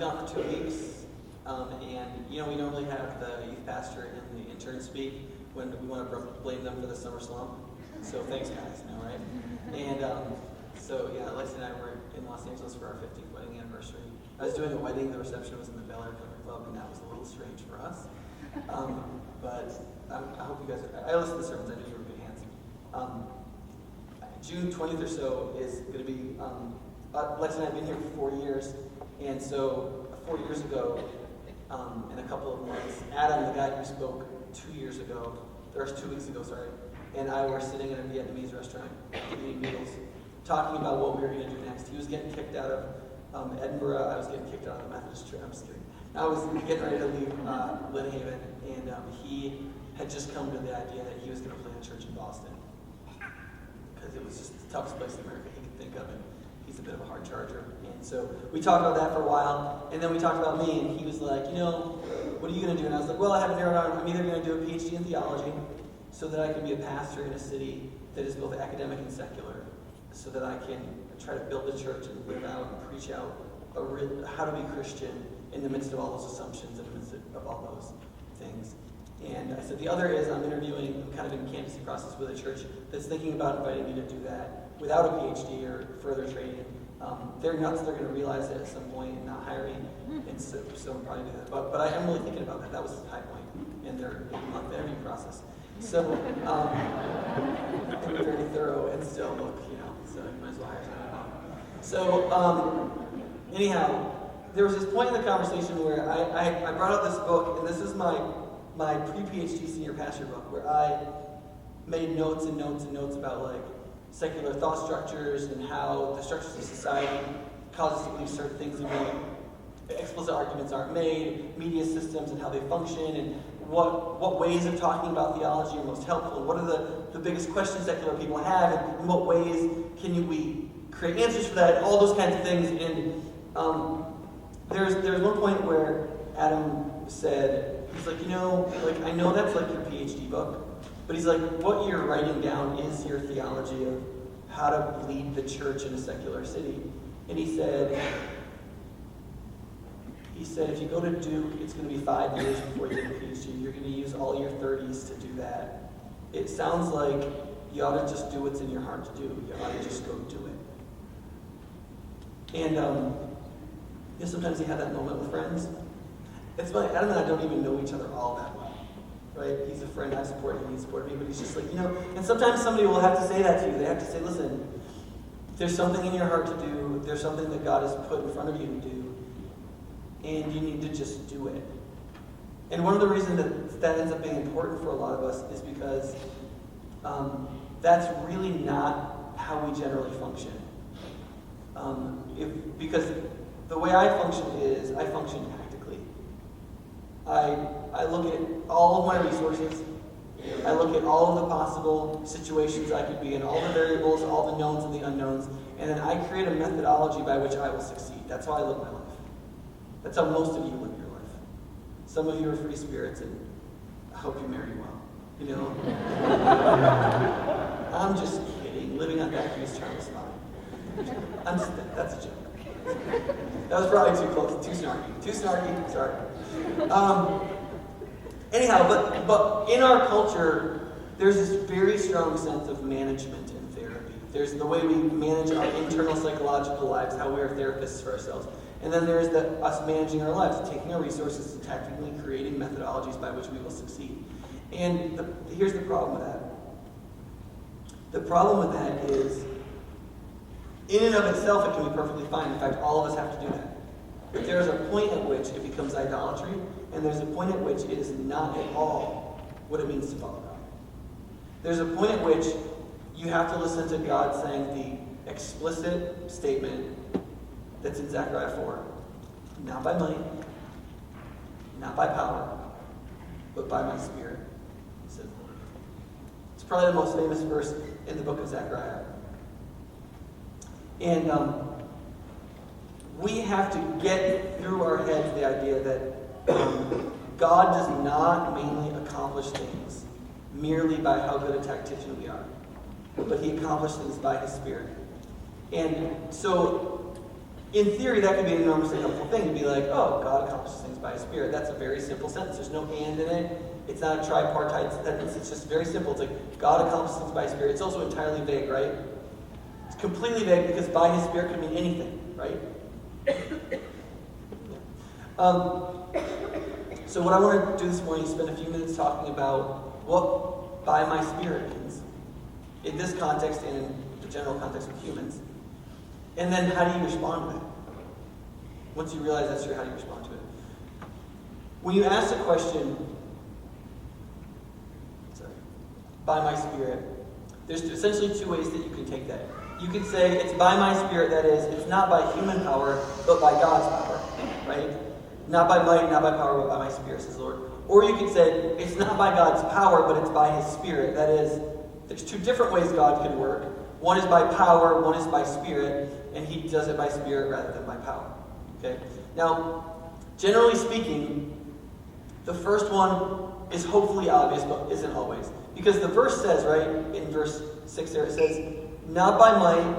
gone for 2 weeks, and we normally have the youth pastor and the intern speak when we want to blame them for the summer slump. So thanks, guys. Right? And Lexi and I were in Los Angeles for our 15th wedding anniversary. I was doing a wedding. The reception was in the Bel Air Country Club, and that was a little strange for us. But I hope you guys I listen to the sermons. I knew you were in good hands. June 20th or so is going to be. Lex and I have been here for 4 years, and so 4 years ago, in a couple of months, Adam, the guy who spoke 2 weeks ago, and I were sitting in a Vietnamese restaurant eating meals, talking about what we were going to do next. He was getting kicked out of Edinburgh. I was getting kicked out of the Methodist Church. I'm just kidding. I was getting ready to leave Lynn Haven, and he had just come to the idea that he was going to plant a church in Boston because it was just the toughest place in America he could think of, and he's a bit of a hard charger. And so we talked about that for a while, and then we talked about me, and he was like, what are you going to do? And I was like, well, I haven't narrowed down. I'm either going to do a PhD in theology so that I can be a pastor in a city that is both academic and secular, so that I can try to build a church and live out and preach out how to be Christian in the midst of all those assumptions, in the midst of all those things. And I said, the other is I'm kind of in a canvassing process with a church that's thinking about inviting me to do that without a PhD or further training. They're nuts. They're going to realize it at some point and not hire me. And so I'm probably do that. But I am really thinking about that. That was a high point in their 8-month interview process. So they were very thorough and still so you might as well hire someone. So anyhow, there was this point in the conversation where I brought up this book, and this is my pre-PhD senior pastor book, where I made notes and notes and notes about secular thought structures and how the structures of society cause us to believe certain things and when explicit arguments aren't made, media systems and how they function, and what ways of talking about theology are most helpful, and what are the biggest questions secular people have, and in what ways we create answers for that, all those kinds of things. And there's one point where Adam said, he's like, I know that's your PhD book, but he's like, what you're writing down is your theology of how to lead the church in a secular city. And he said, if you go to Duke, it's going to be 5 years before you get a PhD. You're going to use all your 30s to do that. It sounds like you ought to just do what's in your heart to do. You ought to just go do it. And sometimes you have that moment with friends. It's funny, Adam and I don't even know each other all that well, right? He's a friend, I support him, he supported me, but he's just like, and sometimes somebody will have to say that to you. They have to say, listen, there's something in your heart to do, there's something that God has put in front of you to do, and you need to just do it. And one of the reasons that ends up being important for a lot of us is because that's really not how we generally function. Because the way I function is, I function tactically. I look at all of my resources. I look at all of the possible situations I could be in, all the variables, all the knowns and the unknowns, and then I create a methodology by which I will succeed. That's how I live my life. That's how most of you live your life. Some of you are free spirits, and I hope you marry well. I'm just kidding. Living on that is Charlie's fine. That's a joke. That was probably too close, too snarky, sorry. Anyhow, but in our culture, there's this very strong sense of management in therapy. There's the way we manage our internal psychological lives, how we are therapists for ourselves. And then there's us managing our lives, taking our resources and tactically creating methodologies by which we will succeed. And here's the problem with that. The problem with that is, in and of itself, it can be perfectly fine. In fact, all of us have to do that. But there's a point at which it becomes idolatry, and there's a point at which it is not at all what it means to follow God. There's a point at which you have to listen to God saying the explicit statement that's in Zechariah 4. Not by might, not by power, but by my Spirit, says the Lord. It's probably the most famous verse in the book of Zechariah. And we have to get through our heads the idea that God does not mainly accomplish things merely by how good a tactician we are, but he accomplishes things by his Spirit. And so In theory, that could be an enormously helpful thing to be like, oh, God accomplishes things by His Spirit. That's a very simple sentence. There's no and in it. It's not a tripartite sentence. It's just very simple. It's like, God accomplishes things by His Spirit. It's also entirely vague, right? It's completely vague because by His Spirit could mean anything, right? So what I want to do this morning is spend a few minutes talking about what by my Spirit means in this context and in the general context of humans. And then how do you respond to that? Once you realize that's true, how do you respond to it? When you ask the question, by my Spirit, there's essentially two ways that you can take that. You can say, it's by my Spirit, that is, it's not by human power, but by God's power, right? Not by might, not by power, but by my Spirit, says the Lord. Or you can say, it's not by God's power, but it's by His Spirit. That is, there's two different ways God can work. One is by power, one is by Spirit, and He does it by Spirit rather than by power. Okay? Now, generally speaking, the first one is hopefully obvious, but isn't always. Because the verse says, right, in verse 6 there, it says, not by might,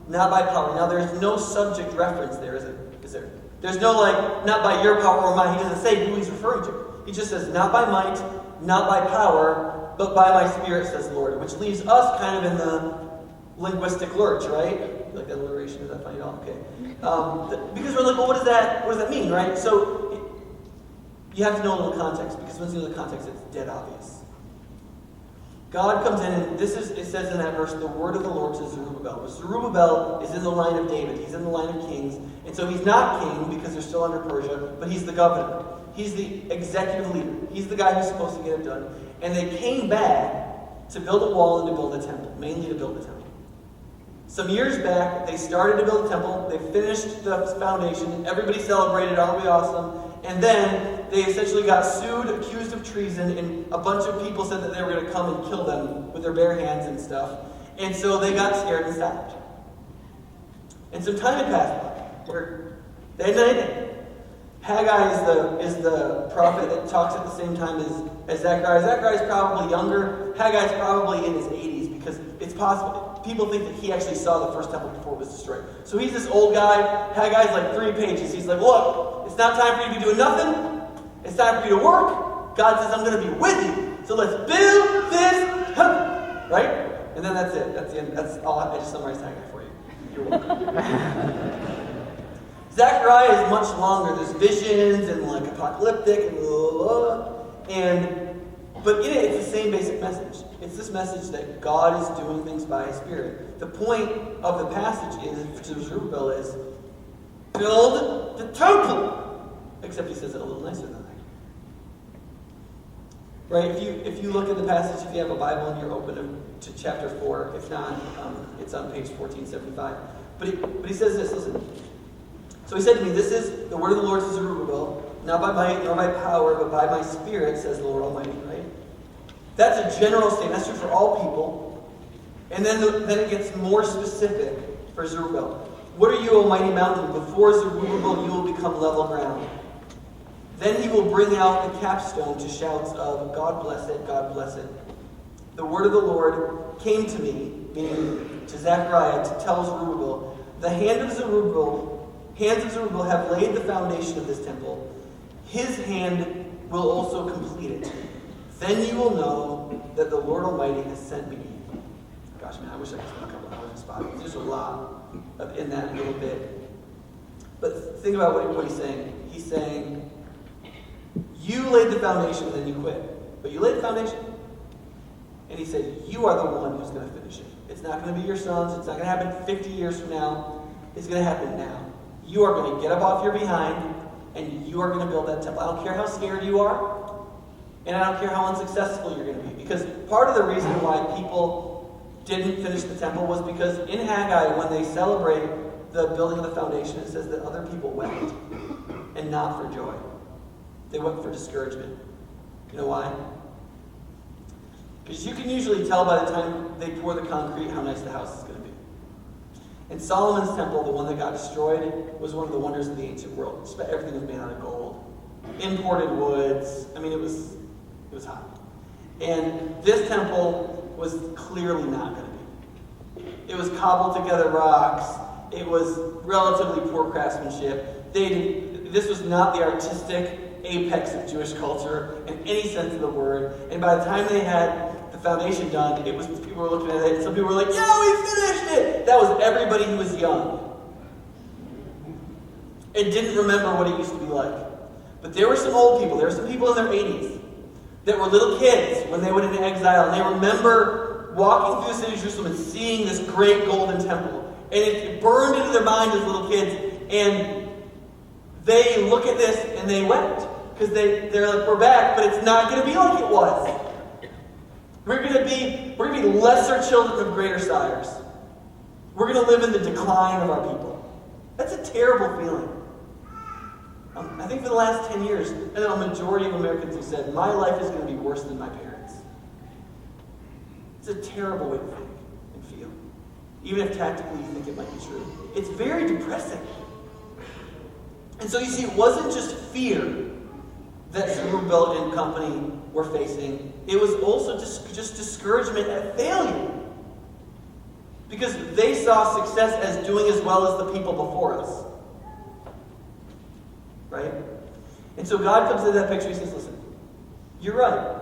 not by power. Now, there's no subject reference there, is there? There's no, like, not by your power or mine. He doesn't say who He's referring to. He just says, not by might, not by power, but by my Spirit, says the Lord. Which leaves us kind of in the linguistic lurch, right? You like that alliteration? Is that funny at all? Okay. Because we're like, well, what does that mean, right? So you have to know a little context, because once you know the context, it's dead obvious. God comes in, and it says in that verse, the word of the Lord to Zerubbabel. But Zerubbabel is in the line of David. He's in the line of kings. And so he's not king because they're still under Persia, but he's the governor. He's the executive leader. He's the guy who's supposed to get it done. And they came back to build a wall and to build a temple, mainly to build a temple. Some years back, they started to build a temple. They finished the foundation. Everybody celebrated. Oh, it'll be awesome. And then they essentially got sued, accused of treason, and a bunch of people said that they were going to come and kill them with their bare hands and stuff. And so they got scared and stopped. And some time had passed by where they hadn't done anything. Haggai is the prophet that talks at the same time as Zechariah. Zechariah is probably younger. Haggai is probably in his 80s because it's possible. People think that he actually saw the first temple before it was destroyed. So he's this old guy. Haggai's like 3 pages. He's like, look, it's not time for you to be doing nothing. It's time for you to work. God says, I'm going to be with you. So let's build this temple. Right? And then that's it. That's the end. That's all. I just summarized Haggai for you. You're welcome. Zechariah is much longer. There's visions and like apocalyptic and blah, blah, blah. But in it, it's the same basic message. It's this message that God is doing things by His Spirit. The point of the passage is, to Zerubbabel, is build the temple. Except he says it a little nicer than that. Right? If you look at the passage, if you have a Bible and you're open to chapter 4, if not, it's on page 1475. But he says this, listen. So he said to me, this is the word of the Lord to Zerubbabel, not by might nor by power, but by my Spirit, says the Lord Almighty, right? That's a general statement. That's true for all people. And then it gets more specific for Zerubbabel. What are you, O mighty mountain? Before Zerubbabel you will become level ground. Then he will bring out the capstone to shouts of, God bless it, God bless it. The word of the Lord came to me, meaning to Zechariah, to tell Zerubbabel, the hands of Zerubbabel have laid the foundation of this temple. His hand will also complete it. Then you will know that the Lord Almighty has sent me. Gosh, man, I wish I could spend a couple hours in spot. There's a lot in that little bit. But think about what he's saying. He's saying, you laid the foundation and then you quit. But you laid the foundation. And he said, you are the one who's going to finish it. It's not going to be your sons. It's not going to happen 50 years from now. It's going to happen now. You are going to get up off your behind and you are going to build that temple. I don't care how scared you are. And I don't care how unsuccessful you're going to be. Because part of the reason why people didn't finish the temple was because in Haggai, when they celebrate the building of the foundation, it says that other people wept. And not for joy. They wept for discouragement. You know why? Because you can usually tell by the time they pour the concrete how nice the house is going to be. And Solomon's temple, the one that got destroyed, was one of the wonders of the ancient world. Everything was made out of gold. Imported woods. I mean, it was hot. And this temple was clearly not going to be. It was cobbled together rocks. It was relatively poor craftsmanship. This was not the artistic apex of Jewish culture in any sense of the word. And by the time they had the foundation done, people were looking at it, and some people were like, "Yeah, we finished it!" That was everybody who was young. And didn't remember what it used to be like. But there were some old people, there were some people in their 80s that were little kids when they went into exile, and they remember walking through the city of Jerusalem and seeing this great golden temple. And it burned into their mind as little kids, and they look at this and they wept. Because they're like, we're back, but it's not going to be like it was. We're going to be lesser children of greater sires. We're going to live in the decline of our people. That's a terrible feeling. I think for the last 10 years, I know a majority of Americans have said, my life is going to be worse than my parents. It's a terrible way to think and feel. Even if tactically you think it might be true. It's very depressing. And so you see, it wasn't just fear that Zerubbabel and company were facing. It was also just discouragement at failure. Because they saw success as doing as well as the people before us. Right? And so God comes into that picture. He says, listen, you're right.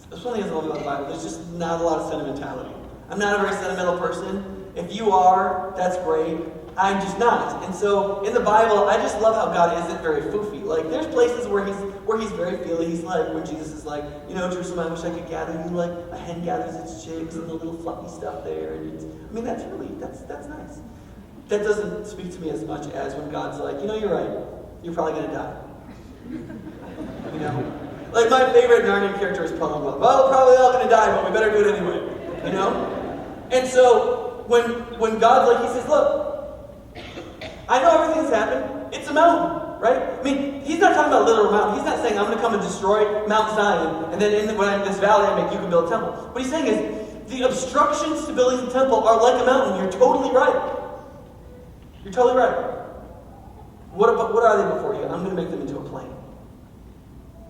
That's one of the things I love about the Bible. There's just not a lot of sentimentality. I'm not a very sentimental person. If you are, that's great. I'm just not. And so in the Bible, I just love how God isn't very foofy. Like, there's places where he's very feely. He's like, when Jesus is like, Jerusalem, I wish I could gather you like a hen gathers its chicks and the little fluffy stuff there. And that's nice. That doesn't speak to me as much as when God's like, you're right. You're probably going to die. Like, my favorite Narnia character is probably, well, we're probably all going to die, but we better do it anyway. And so when God's like, he says, look, I know everything that's happened. It's a mountain, right? I mean, he's not talking about literal mountain. He's not saying, I'm going to come and destroy Mount Zion, and then in this valley I make you can build a temple. What he's saying is, the obstructions to building the temple are like a mountain. You're totally right. You're totally right. What are they before you? I'm going to make them into a plain.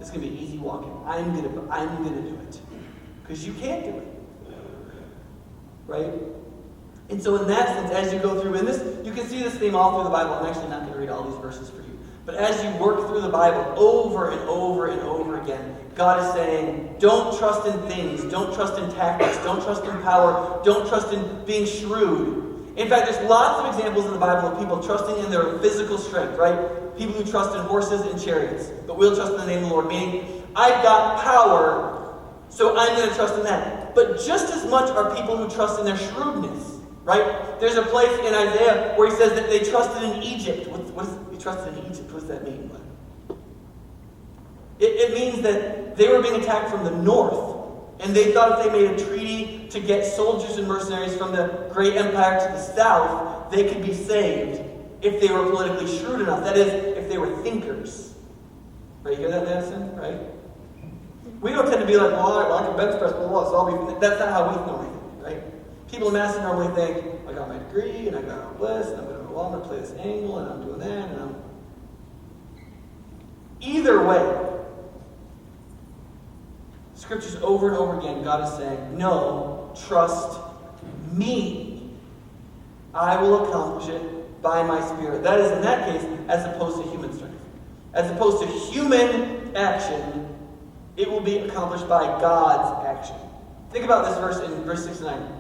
It's going to be easy walking. I'm going to do it. Because you can't do it. Right? And so in that sense, as you go through, and this, you can see this theme all through the Bible. I'm actually not going to read all these verses for you. But as you work through the Bible over and over and over again, God is saying, don't trust in things. Don't trust in tactics. Don't trust in power. Don't trust in being shrewd. In fact, there's lots of examples in the Bible of people trusting in their physical strength, right? People who trust in horses and chariots. But we'll trust in the name of the Lord. Meaning, I've got power, so I'm going to trust in that. But just as much are people who trust in their shrewdness. Right? There's a place in Isaiah where he says that they trusted in Egypt. He trusted in Egypt? What does that mean? It means that they were being attacked from the north. And they thought if they made a treaty to get soldiers and mercenaries from the great empire to the south, they could be saved if they were politically shrewd enough. That is, if they were thinkers. Right? You hear that, Madison? Right? We don't tend to be like, well, I can bench press, so I'll be... That's not how we normally think, right? People in Madison normally think, I got my degree, and I got all this, and I'm going to play this angle, and I'm doing that, and I'm... Either way, Scriptures over and over again, God is saying, no, trust me. I will accomplish it by my Spirit. That is, in that case, as opposed to human strength. As opposed to human action, it will be accomplished by God's action. Think about this verse in verse 6 and 9.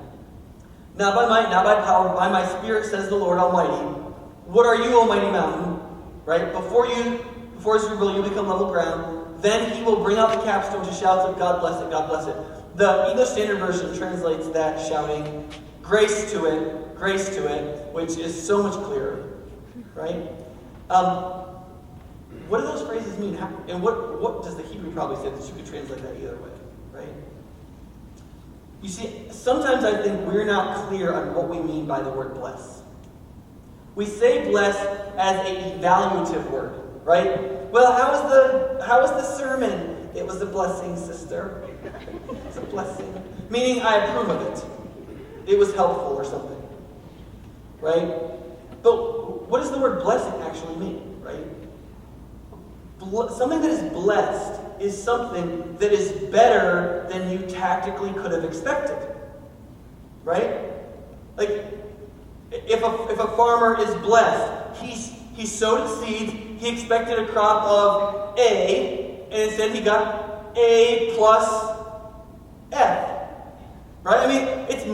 Not by might, not by power, but by my Spirit, says the Lord Almighty. What are you, O mighty mountain? Right? Before Zerubbabel, you become level ground. Then he will bring out the capstone to shouts of God bless it, God bless it. The English Standard Version translates that shouting, grace to it, which is so much clearer. Right? What do those phrases mean? And what does the Hebrew probably say that you could translate that either way? Right? You see, sometimes I think we're not clear on what we mean by the word bless. We say bless as an evaluative word, right? Well, how was the sermon? It was a blessing, sister. It's a blessing. Meaning I approve of it. It was helpful or something. Right? But what does the word blessing actually mean, right? Something that is blessed is something that is better than you tactically could have expected. Right? Like, If a farmer is blessed, he sowed his seeds, he expected a crop of A, and instead he got A plus F. Right? I mean, it's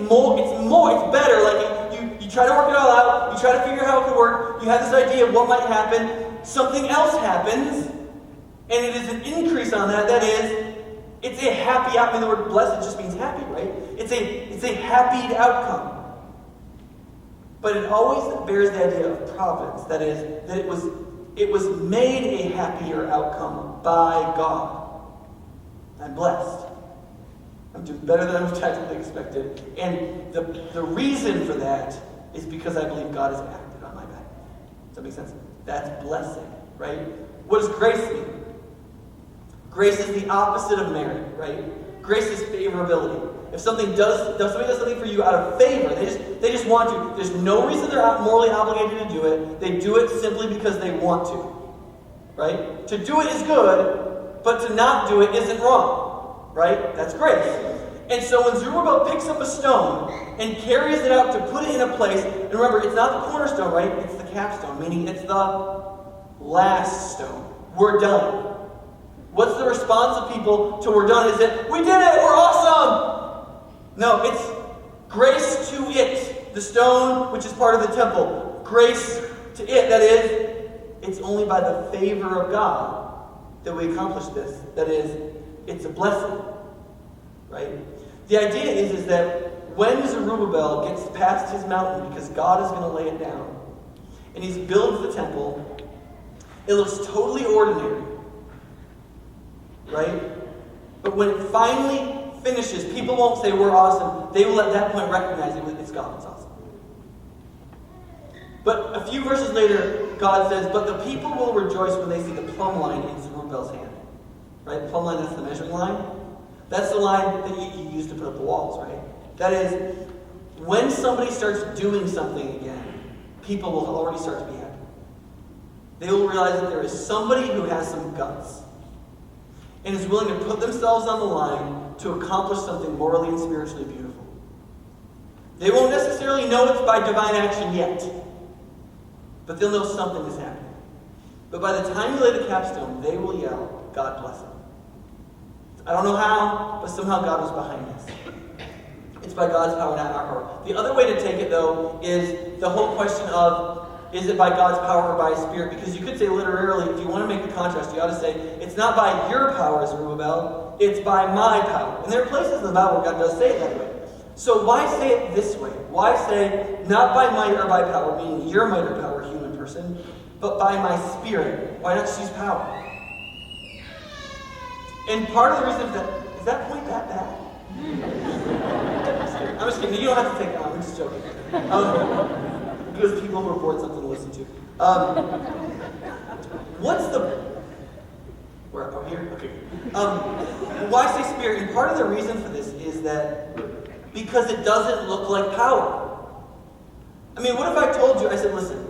better. Like you try to work it all out, you try to figure out how it could work, you have this idea of what might happen, something else happens, and it is an increase on that. That is, it's a happy outcome. The word blessed just means happy, right? It's a happy outcome. But it always bears the idea of providence. That is, that it was made a happier outcome by God. I'm blessed. I'm doing better than I was technically expected. And the reason for that is because I believe God has acted on my behalf. Does that make sense? That's blessing, right? What does grace mean? Grace is the opposite of merit, right? Grace is favorability. If somebody does something for you out of favor, they just want to. There's no reason they're morally obligated to do it. They do it simply because they want to, right? To do it is good, but to not do it isn't wrong, right? That's grace. And so when Zerubbabel picks up a stone and carries it out to put it in a place, and remember, it's not the cornerstone, right? It's the capstone, meaning it's the last stone. We're done. What's the response of people to we're done? Is it, we did it, we're awesome! No, it's grace to it. The stone, which is part of the temple. Grace to it. That is, it's only by the favor of God that we accomplish this. That is, it's a blessing. Right? The idea is that when Zerubbabel gets past his mountain, because God is going to lay it down, and he builds the temple, it looks totally ordinary. Right? But when it finally finishes, people won't say we're awesome. They will at that point recognize it's God that's awesome. But a few verses later, God says, but the people will rejoice when they see the plumb line in Zerubbabel's hand. Right? The plumb line, that's the measuring line. That's the line that you use to put up the walls, right? That is, when somebody starts doing something again, people will already start to be happy. They will realize that there is somebody who has some guts and is willing to put themselves on the line to accomplish something morally and spiritually beautiful. They won't necessarily know it's by divine action yet, but they'll know something is happening. But by the time you lay the capstone, they will yell, God bless them. I don't know how, but somehow God was behind this. It's by God's power, not our power. The other way to take it, though, is the whole question of, is it by God's power or by His Spirit? Because you could say literally, if you want to make the contrast, you ought to say, it's not by your power, Zerubbabel, it's by my power. And there are places in the Bible where God does say it that way. So why say it this way? Why say, not by might or by power, meaning your might or power, human person, but by my Spirit? Why not just use power? And part of the reason is that point that bad? I'm just kidding. You don't have to take that on. I'm just joking. Because people who are bored something to listen to. What's the... Where? Oh, here? Okay. Why say Spirit? And part of the reason for this is that because it doesn't look like power. I mean, what if I told you, I said, listen,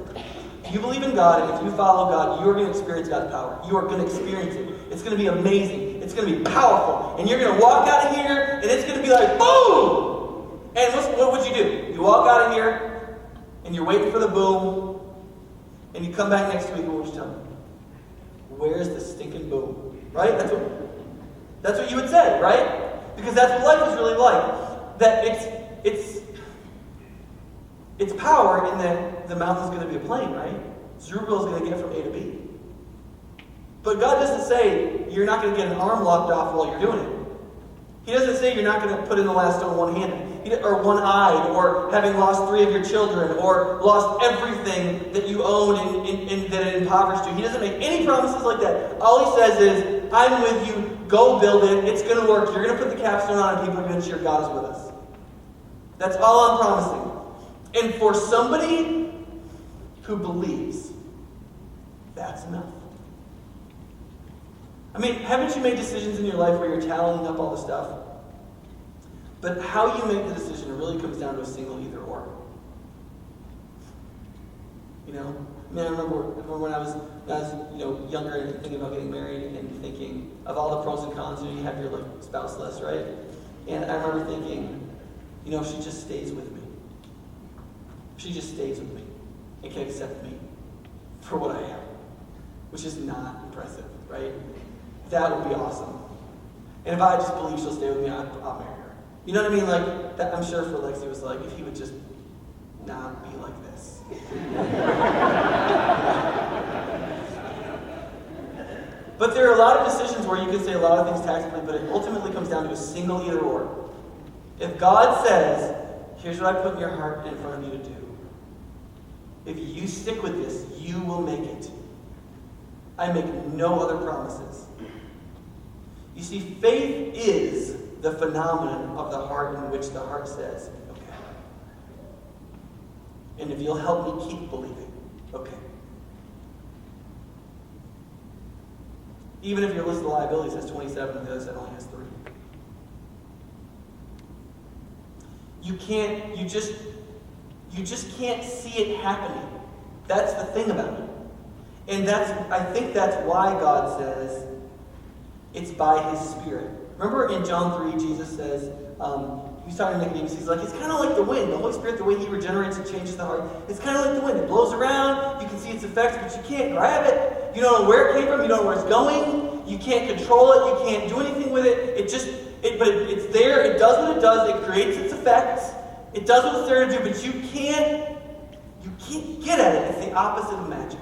you believe in God, and if you follow God, you are going to experience God's power. You are going to experience it. It's going to be amazing. It's going to be powerful. And you're going to walk out of here, and it's going to be like, boom! And what would you do? You walk out of here, and you're waiting for the boom, and you come back next week, what would you tell me? Where's the stinking boom? Right? That's what you would say, right? Because that's what life is really like. That it's power in that the mountain's going to be a plane, right? Zerubbabel's going to get from A to B. But God doesn't say you're not going to get an arm lopped off while you're doing it. He doesn't say you're not going to put in the last stone one-handed, or one-eyed, or having lost 3 of your children, or lost everything that you owned and that it impoverished you. He doesn't make any promises like that. All he says is, I'm with you, go build it, it's going to work, you're going to put the capstone on and people are going to cheer, God is with us. That's all I'm promising. And for somebody who believes, that's enough. I mean, haven't you made decisions in your life where you're tallying up all the stuff? But how you make the decision really comes down to a single either or. You know? I mean, I remember when I was younger and thinking about getting married and thinking of all the pros and cons. You have your spouse list, right? And I remember thinking, if she just stays with me. She just stays with me and can accept me for what I am, which is not impressive, right? That would be awesome. And if I just believe she'll stay with me, I'll marry her. You know what I mean? Like, that, I'm sure for Lexi it was like, if he would just not be like this. But there are a lot of decisions where you can say a lot of things tactically, but it ultimately comes down to a single either or. If God says, here's what I put in your heart and in front of you to do. If you stick with this, you will make it. I make no other promises. You see, faith is the phenomenon of the heart in which the heart says, okay. And if you'll help me keep believing, okay. Even if your list of liabilities has 27 and the other side only has 3. You just can't see it happening. That's the thing about it. And I think that's why God says it's by His Spirit. Remember in John 3, Jesus says, he's talking to Nicodemus, he's like, it's kind of like the wind. The Holy Spirit, the way He regenerates and changes the heart, it's kind of like the wind. It blows around, you can see its effects, but you can't grab it. You don't know where it came from, you don't know where it's going. You can't control it, you can't do anything with it. But it's there, it does what it does, it creates its effects. It does what it's there to do, but you can't get at it. It's the opposite of magic.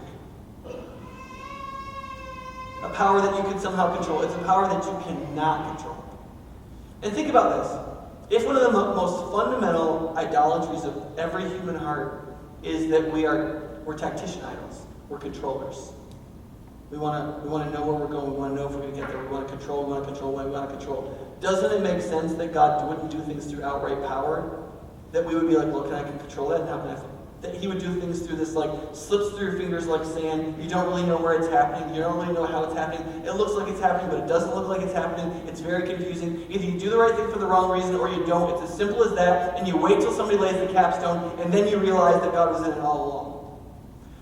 A power that you can somehow control. It's a power that you cannot control. And think about this. If one of the most fundamental idolatries of every human heart is that we're tactician idols. We're controllers. We want to know where we're going. We want to know if we're going to get there. We want to control. We want to control. We want to control. Doesn't it make sense that God wouldn't do things through outright power? That we would be like, look, I can control that, and how can I? That He would do things through this, like, slips through your fingers like sand. You don't really know where it's happening. You don't really know how it's happening. It looks like it's happening, but it doesn't look like it's happening. It's very confusing. Either you do the right thing for the wrong reason, or you don't. It's as simple as that, and you wait till somebody lays the capstone, and then you realize that God was in it all along.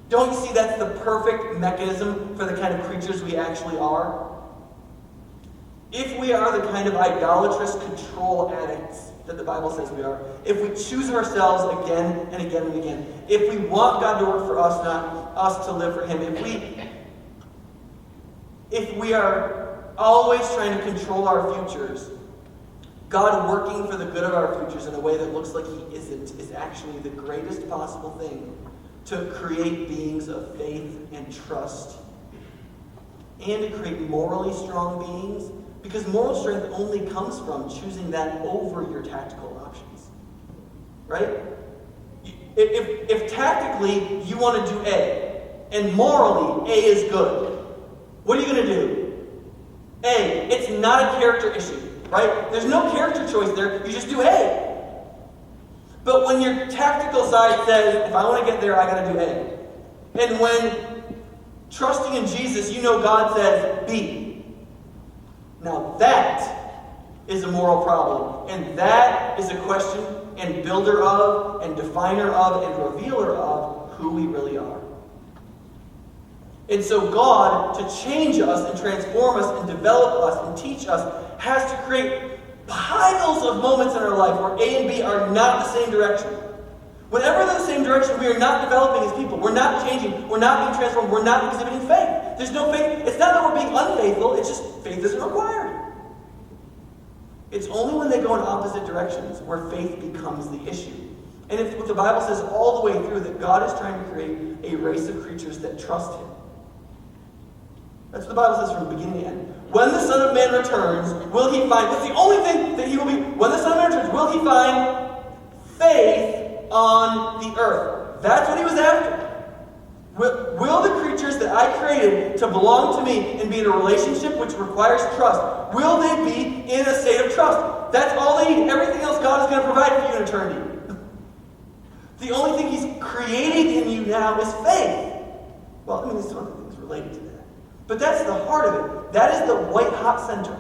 Don't you see that's the perfect mechanism for the kind of creatures we actually are? If we are the kind of idolatrous control addicts that the Bible says we are, if we choose ourselves again and again and again, if we want God to work for us, not us to live for Him, if we are always trying to control our futures, God working for the good of our futures in a way that looks like He isn't is actually the greatest possible thing to create beings of faith and trust, and to create morally strong beings. Because moral strength only comes from choosing that over your tactical options. Right? If tactically you want to do A, and morally A is good, what are you going to do? A, it's not a character issue. Right? There's no character choice there, you just do A. But when your tactical side says, if I want to get there, I got to do A. And when trusting in Jesus, you know God says B. Now that is a moral problem. And that is a question and builder of, and definer of, and revealer of who we really are. And so God, to change us and transform us and develop us and teach us, has to create piles of moments in our life where A and B are not the same direction. Whenever they're the same direction, we are not developing as people. We're not changing. We're not being transformed. We're not exhibiting faith. There's no faith. It's not that we're being unfaithful. It's just faith isn't required. It's only when they go in opposite directions where faith becomes the issue. And if what the Bible says all the way through, that God is trying to create a race of creatures that trust Him. That's what the Bible says from beginning to end. When the Son of Man returns, will He find... What's the only thing that He will be... When the Son of Man returns, will He find faith on the earth? That's what He was after. Will the creatures that I created to belong to me and be in a relationship which requires trust, will they be in a state of trust? That's all they need. Everything else God is going to provide for you in eternity. The only thing He's creating in you now is faith. Well, there's some other things related to that. But that's the heart of it. That is the white-hot center.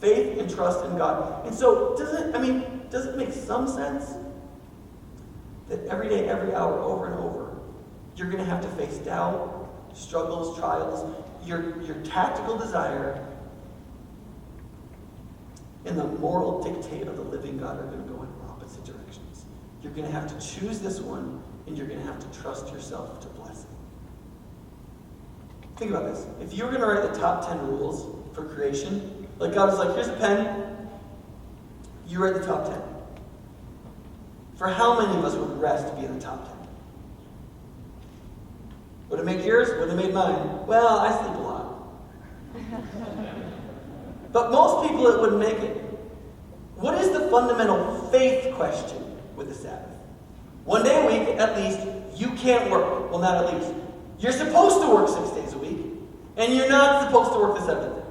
Faith and trust in God. And so, does it make some sense that every day, every hour, over and over, you're going to have to face doubt, struggles, trials, your tactical desire, and the moral dictate of the living God are going to go in opposite directions. You're going to have to choose this one, and you're going to have to trust yourself to bless it. Think about this. If you were going to write the top 10 rules for creation, like God was like, here's a pen, you write the top 10. For how many of us would rest be in the top 10? Would it make yours? Would it make mine? Well, I sleep a lot. But most people, it wouldn't make it. What is the fundamental faith question with the Sabbath? One day a week, at least, you can't work. Well, not at least. You're supposed to work 6 days a week, and you're not supposed to work the 7th day.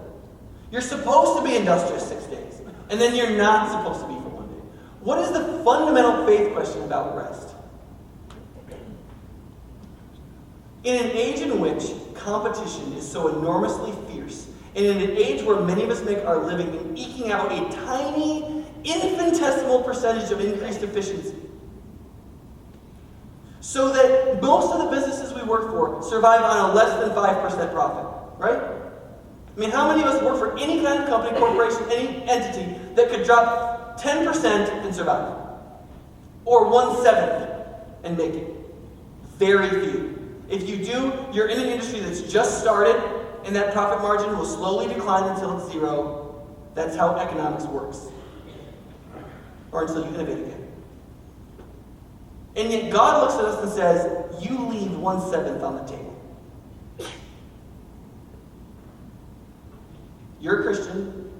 You're supposed to be industrious 6 days, and then you're not supposed to be for 1 day. What is the fundamental faith question about rest? In an age in which competition is so enormously fierce, and in an age where many of us make our living in eking out a tiny, infinitesimal percentage of increased efficiency, so that most of the businesses we work for survive on a less than 5% profit, right? I mean, how many of us work for any kind of company, corporation, any entity that could drop 10% and survive? Or 1/7 and make it? Very few. If you do, you're in an industry that's just started, and that profit margin will slowly decline until it's zero. That's how economics works. Or until you innovate again. And yet God looks at us and says, you leave 1/7 on the table. You're a Christian.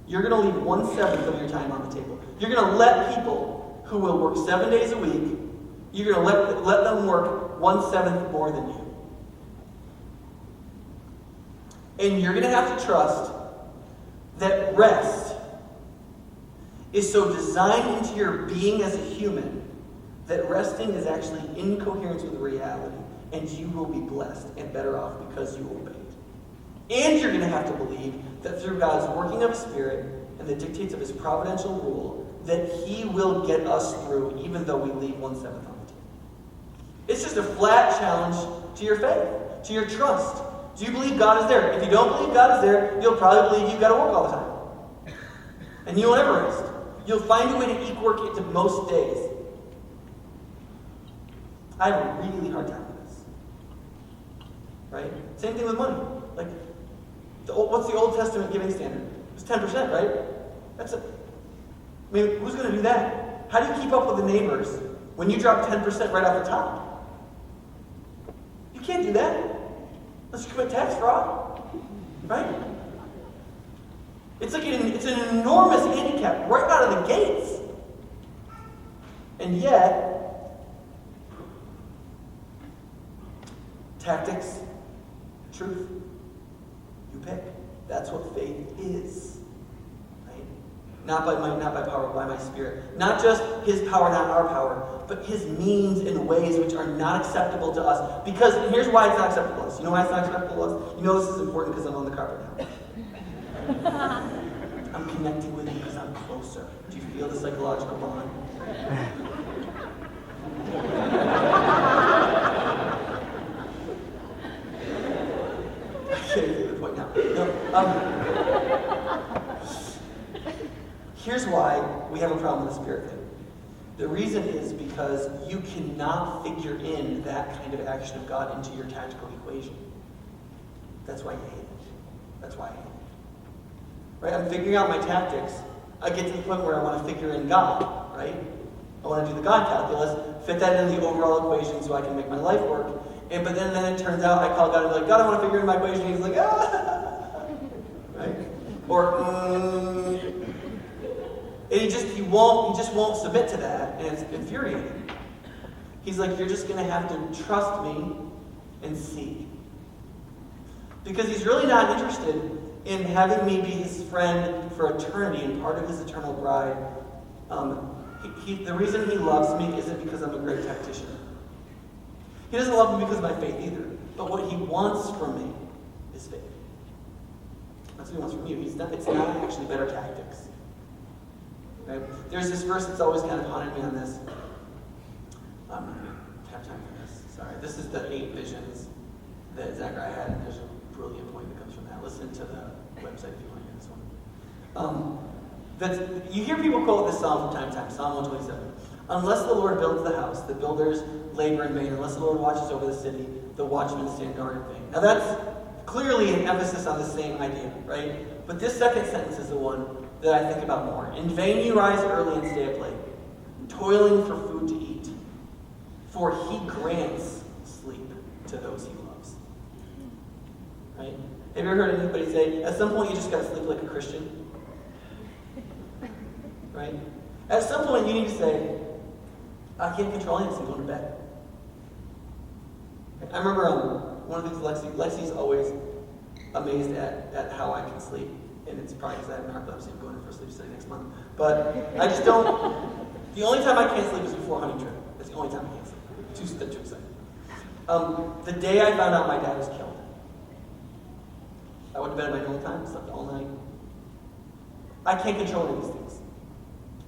You're going to leave 1/7 of your time on the table. You're going to let people who will work 7 days a week, you're going to let them work 1/7 more than you. And you're going to have to trust that rest is so designed into your being as a human that resting is actually in coherence with reality, and you will be blessed and better off because you obeyed. And you're going to have to believe that through God's working of His Spirit and the dictates of His providential rule, that He will get us through even though we leave 1/7 on the table. It's just a flat challenge to your faith, to your trust. Do you believe God is there? If you don't believe God is there, you'll probably believe you've got to work all the time. And you won't ever rest. You'll find a way to eke work into most days. I have a really hard time with this. Right? Same thing with money. Like, what's the Old Testament giving standard? It's 10%, right? I mean, who's going to do that? How do you keep up with the neighbors when you drop 10% right off the top? You can't do that. Unless you commit tax fraud. Right? It's an enormous handicap right out of the gates. And yet, tactics, truth, you pick. That's what faith is. Right? Not by might, not by power, but by my Spirit. Not just His power, not our power, but His means in ways which are not acceptable to us. Because here's why it's not acceptable to us. You know why it's not acceptable to us? You know this is important because I'm on the carpet now. I'm connecting with you because I'm closer. Do you feel the psychological bond? I can't get to the point now. Here's why we have a problem with the Spirit thing. The reason is because you cannot figure in that kind of action of God into your tactical equation. That's why you hate it. That's why I hate it. Right? I'm figuring out my tactics. I get to the point where I want to figure in God, right? I want to do the God calculus, fit that into the overall equation so I can make my life work. But then it turns out I call God and be like, God, I want to figure in my equation. And He's like, right? Or, and he just won't submit to that, and it's infuriating. He's like, you're just going to have to trust me and see. Because He's really not interested in having me be His friend for eternity and part of His eternal bride. The reason He loves me isn't because I'm a great tactician. He doesn't love me because of my faith either. But what He wants from me is faith. That's what He wants from you. It's not actually better tactics. Right? There's this verse that's always kind of haunted me on this. I don't have time for this. Sorry. This is the 8 visions that Zechariah had, and there's a brilliant point that comes from that. Listen to the website if you want to hear this one. You hear people quote this psalm from time to time, Psalm 127. Unless the Lord builds the house, the builders labor in vain. Unless the Lord watches over the city, the watchmen stand guard in vain. Now that's clearly an emphasis on the same idea, right? But this second sentence is the one that I think about more. In vain you rise early and stay up late, toiling for food to eat, for he grants sleep to those he loves. Right? Have you ever heard anybody say, at some point you just got to sleep like a Christian? Right? At some point you need to say, I can't control anything, so I'm going to bed. I remember one of the things Lexi's always amazed at how I can sleep. And it's probably because I have narcolepsy. I'm going in for a sleep study next month. But I just don't. The only time I can't sleep is before hunting trip. That's the only time I can't sleep. Too excited. The day I found out my dad was killed, I went to bed at my normal time, slept all night. I can't control any of these things.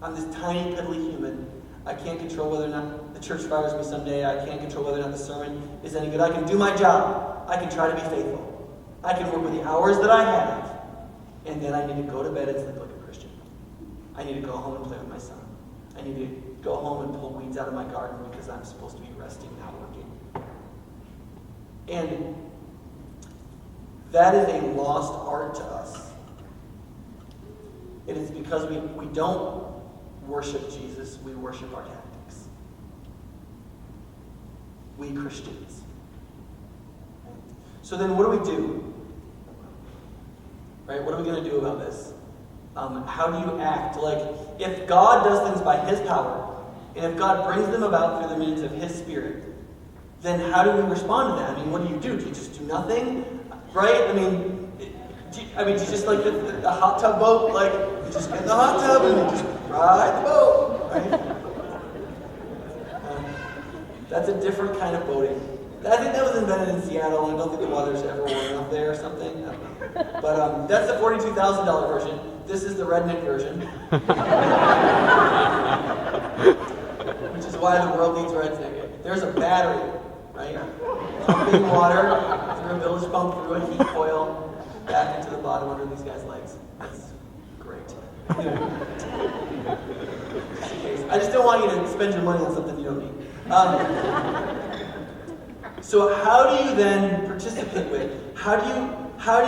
I'm this tiny, piddly human. I can't control whether or not the church fires me someday. I can't control whether or not the sermon is any good. I can do my job. I can try to be faithful. I can work with the hours that I have. And then I need to go to bed and sleep like a Christian. I need to go home and play with my son. I need to go home and pull weeds out of my garden because I'm supposed to be resting, not working. And that is a lost art to us. It is because we don't worship Jesus, we worship our tactics. We Christians. So then what do we do? Right? What are we going to do about this? How do you act? Like, if God does things by his power, and if God brings them about through the means of his Spirit, then how do we respond to that? I mean, what do? Do you just do nothing? Right? I mean, do you just like the hot tub boat? Like, you just get in the hot tub and you just ride the boat. Right? That's a different kind of boating. I think that was invented in Seattle, and I don't think the water's ever warm enough there or something. I don't know. But that's the $42,000 version. This is the redneck version. Which is why the world needs redneck. There's a battery, right? Pumping water through a village pump, through a heat coil, back into the bottom under these guys' legs. That's great. I just don't want you to spend your money on something you don't need. So how do you then participate with? How do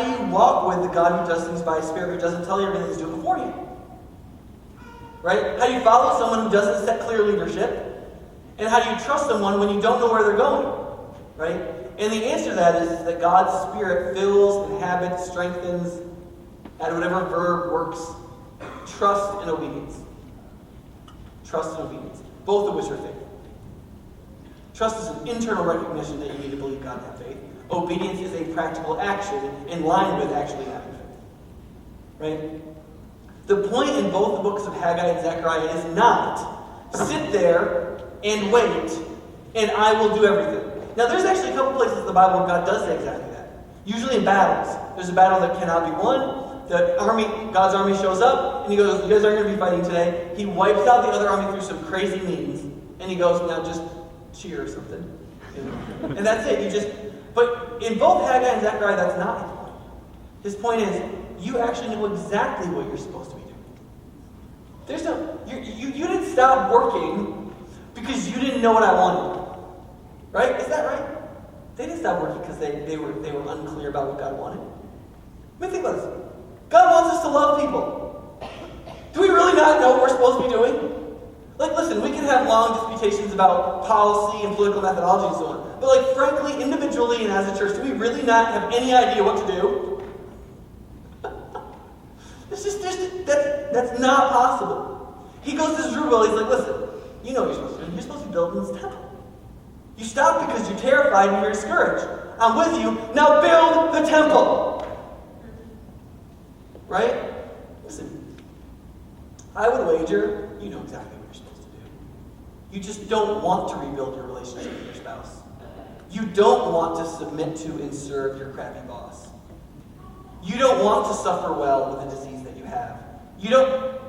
you walk with the God who does things by his Spirit, who doesn't tell you everything he's doing before you? Right? How do you follow someone who doesn't set clear leadership? And how do you trust someone when you don't know where they're going? Right? And the answer to that is that God's Spirit fills, inhabits, strengthens, add whatever verb works, trust and obedience. Trust and obedience. Both of which are faith. Trust is an internal recognition that you need to believe God and have faith. Obedience is a practical action in line with actually having faith. Right? The point in both the books of Haggai and Zechariah is not sit there and wait and I will do everything. Now there's actually a couple places in the Bible where God does say exactly that. Usually in battles. There's a battle that cannot be won. God's army shows up and he goes, you guys aren't going to be fighting today. He wipes out the other army through some crazy means. And he goes, now just cheer or something. You know? And that's it. But in both Haggai and Zechariah, that's not his point. His point is, you actually know exactly what you're supposed to be doing. You didn't stop working because you didn't know what I wanted. Right? Is that right? They didn't stop working because they were unclear about what God wanted. I mean, think about this. God wants us to love people. Do we really not know what we're supposed to be doing? Like, listen, we can have long disputations about policy and political methodology and so on. But, like, frankly, individually and as a church, do we really not have any idea what to do? That's not possible. He goes to Zerubbabel, he's like, listen, you know what you're supposed to do. You're supposed to be building this temple. You stop because you're terrified and you're discouraged. I'm with you. Now build the temple. Right? Listen, I would wager you know exactly what you're supposed to do. You just don't want to rebuild your relationship with your spouse. You don't want to submit to and serve your crappy boss. You don't want to suffer well with a disease that you have. You don't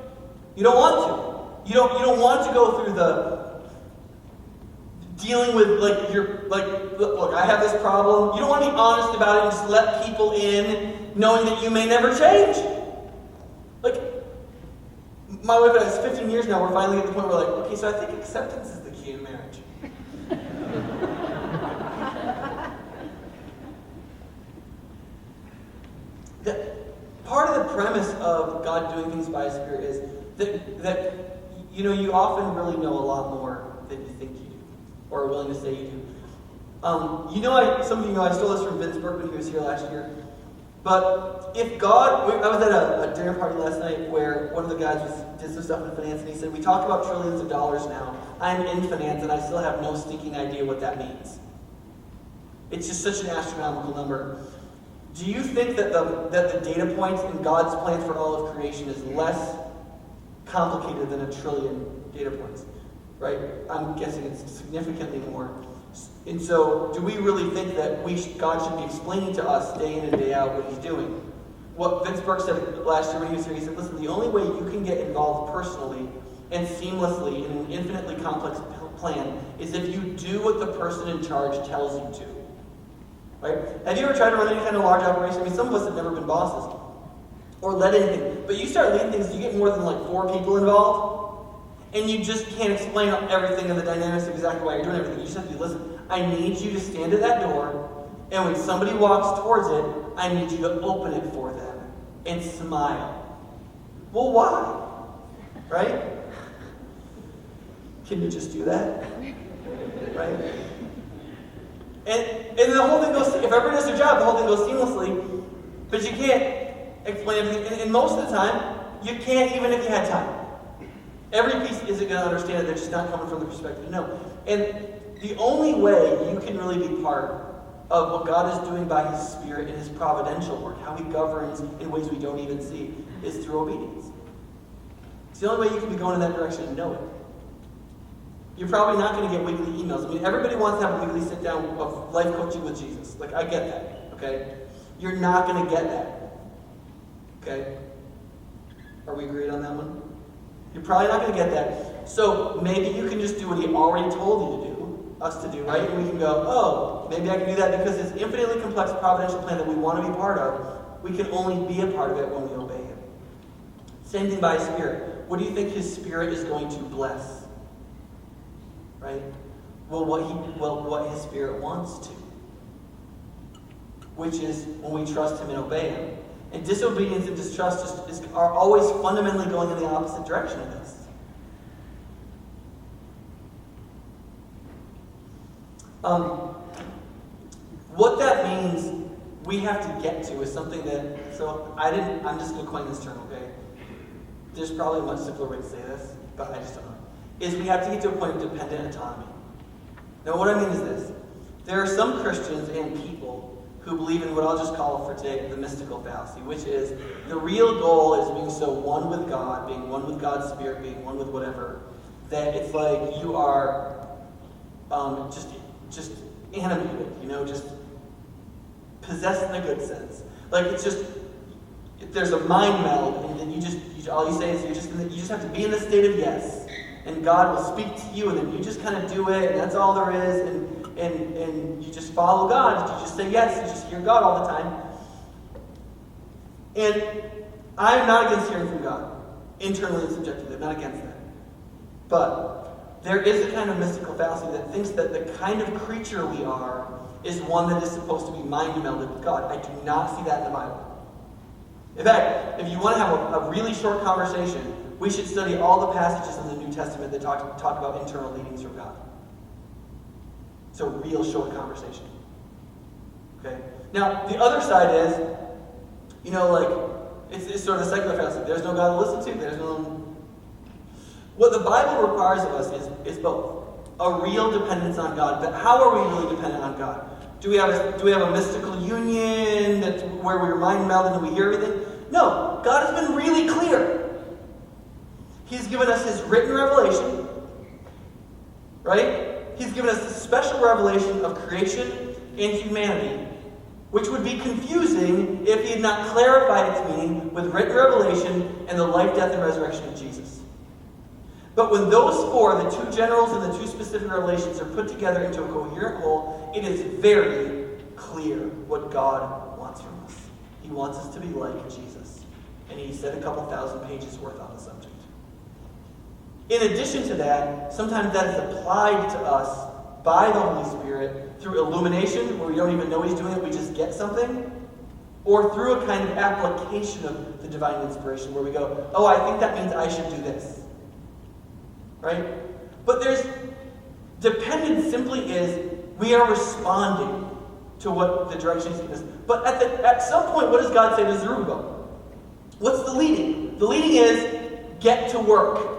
want to. You don't want to go through the dealing with look, I have this problem. You don't want to be honest about it and just let people in knowing that you may never change. Like, my wife and I, it's 15 years now, we're finally at the point where we're like, okay, so I think acceptance is the key in marriage. Part of the premise of God doing things by His Spirit is that you often really know a lot more than you think you do, or are willing to say you do. Some of you know I stole this from Vince Burke when he was here last year. But if God, I was at a dinner party last night where one of the guys did some stuff in finance, and he said, we talk about trillions of dollars now. I'm in finance, and I still have no stinking idea what that means. It's just such an astronomical number. Do you think that the data points in God's plan for all of creation is less complicated than a trillion data points? Right? I'm guessing it's significantly more. And so, do we really think that God should be explaining to us day in and day out what He's doing? What Vince Burke said last year when he was here, he said, listen, the only way you can get involved personally and seamlessly in an infinitely complex plan is if you do what the person in charge tells you to. Right? Have you ever tried to run any kind of large operation? I mean, some of us have never been bosses or led anything. But you start leading things, you get more than like 4 people involved, and you just can't explain everything and the dynamics of exactly why you're doing everything. You just have to be, listen, I need you to stand at that door, and when somebody walks towards it, I need you to open it for them and smile. Well, why? Right? Can you just do that? Right? And the whole thing goes, if everybody does their job, the whole thing goes seamlessly, but you can't explain everything. And most of the time, you can't even if you had time. Every piece isn't going to understand it. They're just not coming from the perspective. No. And the only way you can really be part of what God is doing by His Spirit in His providential work, how He governs in ways we don't even see, is through obedience. It's the only way you can be going in that direction and know it. You're probably not going to get weekly emails. I mean, everybody wants to have a weekly sit-down of life coaching with Jesus. Like, I get that, okay? You're not going to get that, okay? Are we agreed on that one? You're probably not going to get that. So maybe you can just do what He already told you to do, us to do, right? And we can go, oh, maybe I can do that because this infinitely complex providential plan that we want to be part of, we can only be a part of it when we obey Him. Same thing by His Spirit. What do you think His Spirit is going to bless? Right? Well, what His Spirit wants to. Which is when we trust Him and obey Him. And disobedience and distrust are always fundamentally going in the opposite direction of this. What that means we have to get to is something that, I'm just going to coin this term, okay? There's probably a much simpler way to say this, but I just don't know. Is we have to get to a point of dependent autonomy. Now what I mean is this. There are some Christians and people who believe in what I'll just call for today the mystical fallacy, which is the real goal is being so one with God, being one with God's Spirit, being one with whatever, that it's like you are just animated, just possessed in a good sense. Like it's just, there's a mind meld, and then all you say is you just have to be in the state of yes, and God will speak to you, and then you just kind of do it, and that's all there is, and you just follow God. You just say yes. You just hear God all the time. And I'm not against hearing from God, internally and subjectively. I'm not against that. But there is a kind of mystical fallacy that thinks that the kind of creature we are is one that is supposed to be mind melded with God. I do not see that in the Bible. In fact, if you want to have a really short conversation, we should study all the passages in the New Testament that talk about internal leadings from God. It's a real short conversation. Okay? Now, the other side is, it's sort of the secular fallacy. There's no God to listen to. There's no... What the Bible requires of us is both. A real dependence on God. But how are we really dependent on God? Do we have a mystical union where we're mind melded and we hear everything? No. God has been really clear. He's given us His written revelation. Right? He's given us a special revelation of creation and humanity, which would be confusing if He had not clarified its meaning with written revelation and the life, death, and resurrection of Jesus. But when those four, the two generals and the two specific revelations, are put together into a coherent whole, it is very clear what God wants from us. He wants us to be like Jesus. And He said a couple thousand pages worth on the subject. In addition to that, sometimes that is applied to us by the Holy Spirit through illumination, where we don't even know He's doing it, we just get something, or through a kind of application of the divine inspiration, where we go, oh, I think that means I should do this. Right? But dependence simply is we are responding to what the direction He's given us. But at some point, what does God say to Zerubbabel? What's the leading? The leading is get to work.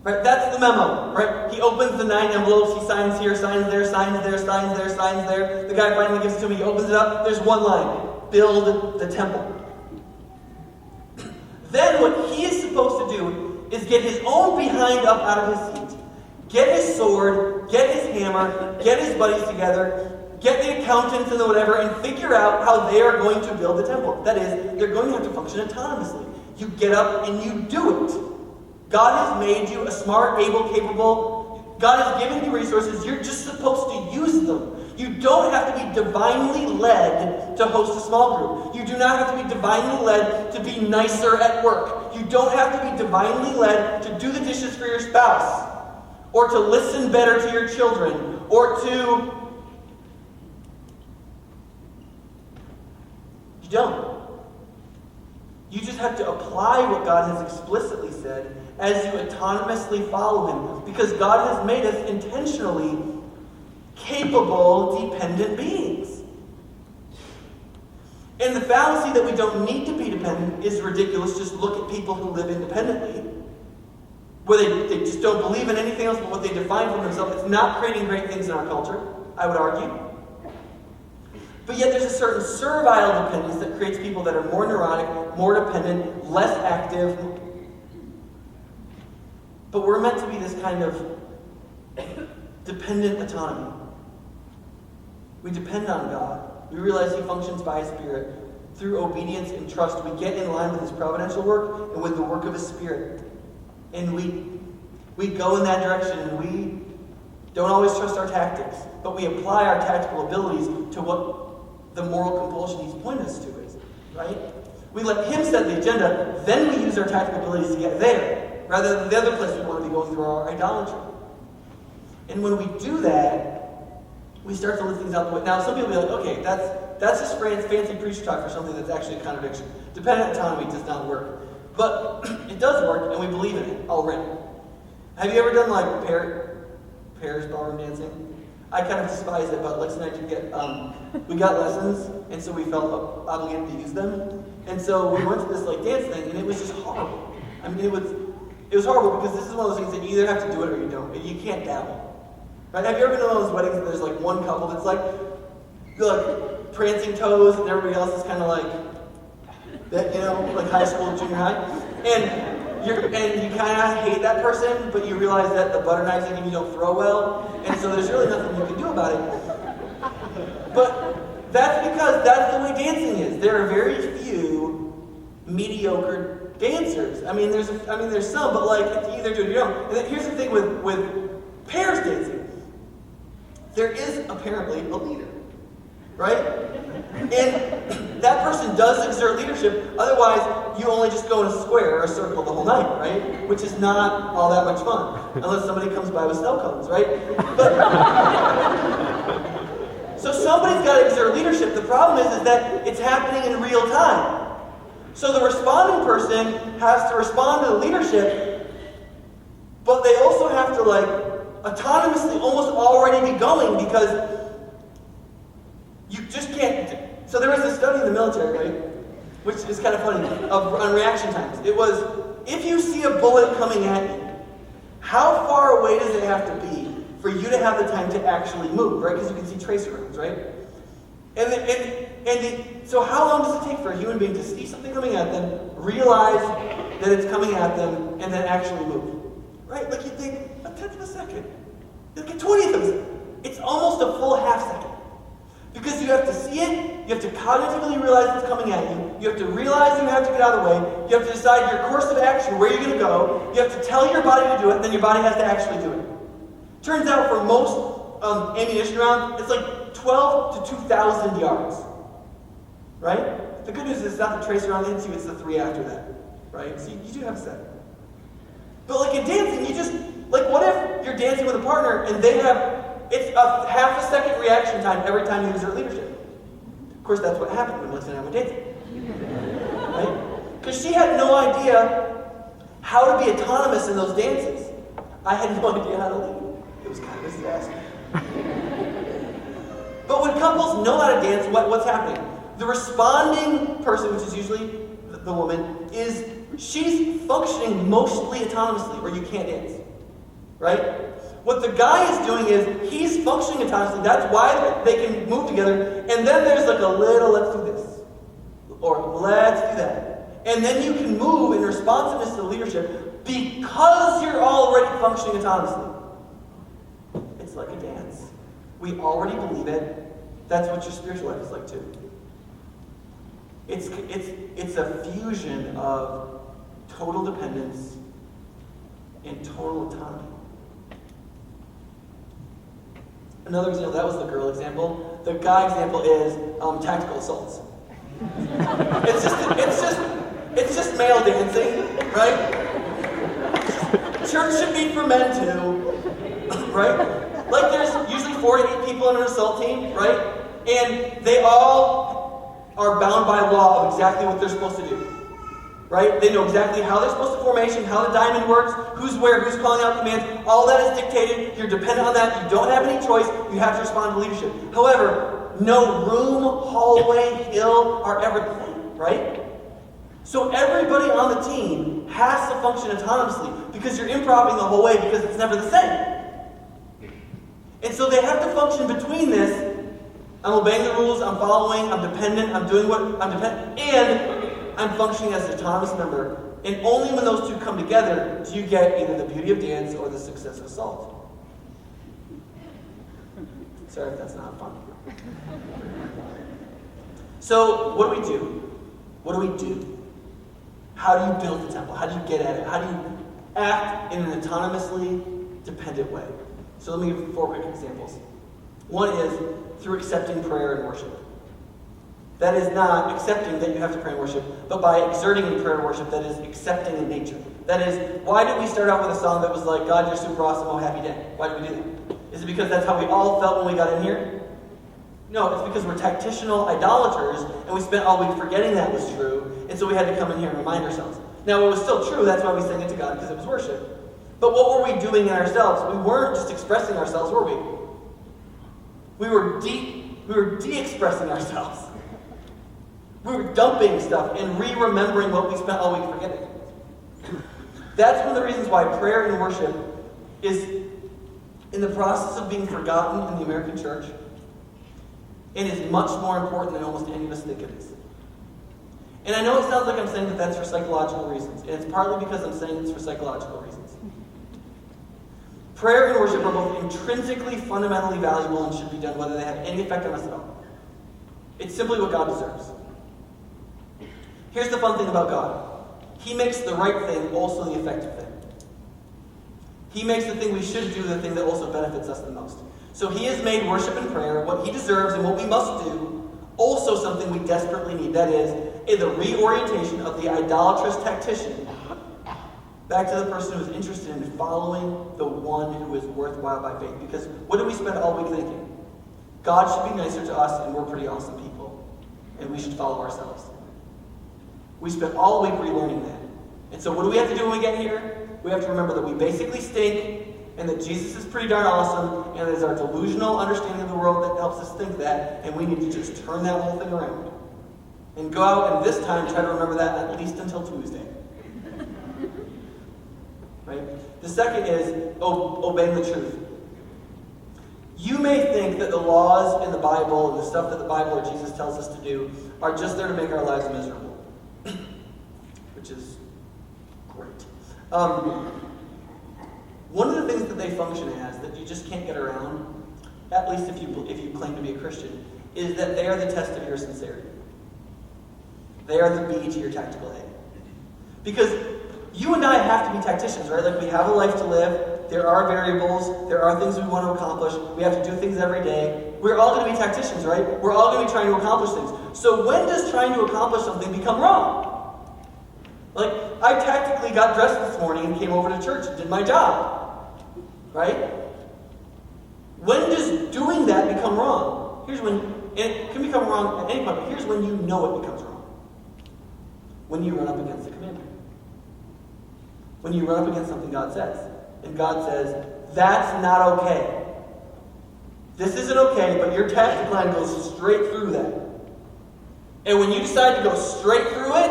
Right? That's the memo. Right? He opens the 9 envelopes. He signs here, signs there, signs there, signs there, signs there. The guy finally gives it to him. He opens it up. There's one line. Build the temple. Then what he is supposed to do is get his own behind up out of his seat. Get his sword, get his hammer, get his buddies together, get the accountants and the whatever, and figure out how they are going to build the temple. That is, they're going to have to function autonomously. You get up and you do it. God has made you a smart, able, capable. God has given you resources. You're just supposed to use them. You don't have to be divinely led to host a small group. You do not have to be divinely led to be nicer at work. You don't have to be divinely led to do the dishes for your spouse, or to listen better to your children, or to... You don't. You just have to apply what God has explicitly said as you autonomously follow Him, because God has made us intentionally capable, dependent beings. And the fallacy that we don't need to be dependent is ridiculous. Just look at people who live independently, where they just don't believe in anything else but what they define for themselves. It's not creating great things in our culture, I would argue. But yet there's a certain servile dependence that creates people that are more neurotic, more dependent, less active. But we're meant to be this kind of dependent autonomy. We depend on God. We realize He functions by His Spirit. Through obedience and trust, we get in line with His providential work and with the work of His Spirit. And we go in that direction, and we don't always trust our tactics, but we apply our tactical abilities to what the moral compulsion He's pointed us to is, right? We let Him set the agenda, then we use our tactical abilities to get there, rather than the other place we want to be going through our idolatry. And when we do that, we start to lift things out the way. Now, some people will be like, okay, that's just fancy preacher talk for something that's actually a contradiction. Dependent autonomy does not work. But it does work, and we believe in it already. Have you ever done like Paris ballroom dancing? I kind of despise it, but Lex and I did we got lessons, and so we felt obligated to use them. And so we went to this like dance thing, and it was just horrible. I mean, it was horrible because this is one of those things that you either have to do it or you don't. You can't dabble. Right? Have you ever been to one of those weddings where there's like one couple that's like prancing toes, and everybody else is kind of like that, like high school, junior high, and you kind of hate that person, but you realize that the butter knives they give you don't throw well, and so there's really nothing you can do about it. But that's because that's the way dancing is. There are very few mediocre dancers. I mean, there's some, but like you either do it or you don't. And then here's the thing with pairs dancing. There is apparently a leader, right? And that person does exert leadership. Otherwise, you only just go in a square or a circle the whole night, right? Which is not all that much fun, unless somebody comes by with snow cones, right? So somebody's got to exert leadership. The problem is that it's happening in real time. So the responding person has to respond to the leadership, but they also have to autonomously almost already be going, because you just can't. So there was a study in the military, right, which is kind of funny, on reaction times. It was, if you see a bullet coming at you, how far away does it have to be for you to have the time to actually move, right? Because you can see tracer rounds, right? So how long does it take for a human being to see something coming at them, realize that it's coming at them, and then actually move? Right? Like you think, a tenth of a second. Like a 20th of a second. It's almost a full half second. Because you have to see it, you have to cognitively realize it's coming at you, you have to realize you have to get out of the way, you have to decide your course of action, where you're going to go, you have to tell your body to do it, and then your body has to actually do it. Turns out for most ammunition rounds, it's like 12 to 2,000 yards. Right? The good news is it's not the tracer round that hits you, it's the 3 after that. Right? So you do have a second. But like in dancing, you just, like what if you're dancing with a partner and it's a half a second reaction time every time you exert leadership? Of course, that's what happened when Melissa and I were dancing. Right? Because she had no idea how to be autonomous in those dances. I had no idea how to lead. It was kind of a disaster. But when couples know how to dance, what's happening? The responding person, which is usually the woman, she's functioning mostly autonomously, or you can't dance. Right? What the guy is doing is, he's functioning autonomously. That's why they can move together. And then there's like a little, let's do this. Or let's do that. And then you can move in responsiveness to the leadership because you're already functioning autonomously. It's like a dance. We already believe it. That's what your spiritual life is like too. It's a fusion of total dependence and total autonomy. Another example, that was the girl example. The guy example is tactical assaults. It's just male dancing, right? Church should be for men too, right? Like there's usually 4 to 8 people on an assault team, right? And they all are bound by law of exactly what they're supposed to do, right? They know exactly how they're supposed to formation, how the diamond works, who's where, who's calling out commands. All that is dictated. You're dependent on that. You don't have any choice. You have to respond to leadership. However, no room, hallway, hill are ever the same, right? So everybody on the team has to function autonomously because you're improving the whole way because it's never the same. And so they have to function between this. I'm obeying the rules, I'm following, I'm dependent, I'm doing what I'm dependent, and I'm functioning as an autonomous member. And only when those two come together do you get either the beauty of dance or the success of assault. Sorry if that's not fun. So, what do we do? What do we do? How do you build the temple? How do you get at it? How do you act in an autonomously dependent way? So let me give 4 quick examples. One is through accepting prayer and worship. That is not accepting that you have to pray and worship, but by exerting in prayer and worship, that is accepting in nature. That is, why did we start out with a song that was like, God, you're super awesome, oh, happy day? Why did we do that? Is it because that's how we all felt when we got in here? No, it's because we're tactitional idolaters, and we spent all week forgetting that was true, and so we had to come in here and remind ourselves. Now, it was still true, that's why we sang it to God, because it was worship. But what were we doing in ourselves? We weren't just expressing ourselves, were we? We were de-expressing ourselves. We were dumping stuff and re-remembering what we spent all week forgetting. That's one of the reasons why prayer and worship is in the process of being forgotten in the American church and is much more important than almost any of us think it is. And I know it sounds like I'm saying that that's for psychological reasons, and it's partly because I'm saying it's for psychological reasons. Prayer and worship are both intrinsically, fundamentally valuable and should be done whether they have any effect on us at all. It's simply what God deserves. Here's the fun thing about God. He makes the right thing also the effective thing. He makes the thing we should do the thing that also benefits us the most. So he has made worship and prayer, what he deserves and what we must do, also something we desperately need. That is, the reorientation of the idolatrous tactician back to the person who is interested in following the one who is worthwhile by faith. Because what do we spend all week thinking? God should be nicer to us and we're pretty awesome people. And we should follow ourselves. We spent all week relearning that. And so what do we have to do when we get here? We have to remember that we basically stink and that Jesus is pretty darn awesome and it's our delusional understanding of the world that helps us think that, and we need to just turn that whole thing around. And go out and this time try to remember that at least until Tuesday. Right? The second is obeying the truth. You may think that the laws in the Bible and the stuff that the Bible or Jesus tells us to do are just there to make our lives miserable. Which is great. One of the things that they function as that you just can't get around, at least if you claim to be a Christian, is that they are the test of your sincerity. They are the B to your tactical A. Because you and I have to be tacticians, right? Like we have a life to live. There are variables. There are things we want to accomplish. We have to do things every day. We're all going to be tacticians, right? We're all going to be trying to accomplish things. So when does trying to accomplish something become wrong? Like, I tactically got dressed this morning and came over to church and did my job. Right? When does doing that become wrong? Here's when, and it can become wrong at any point, but here's when you know it becomes wrong. When you run up against the commandment. When you run up against something God says. And God says, that's not okay. This isn't okay, but your tactic line goes straight through that. And when you decide to go straight through it,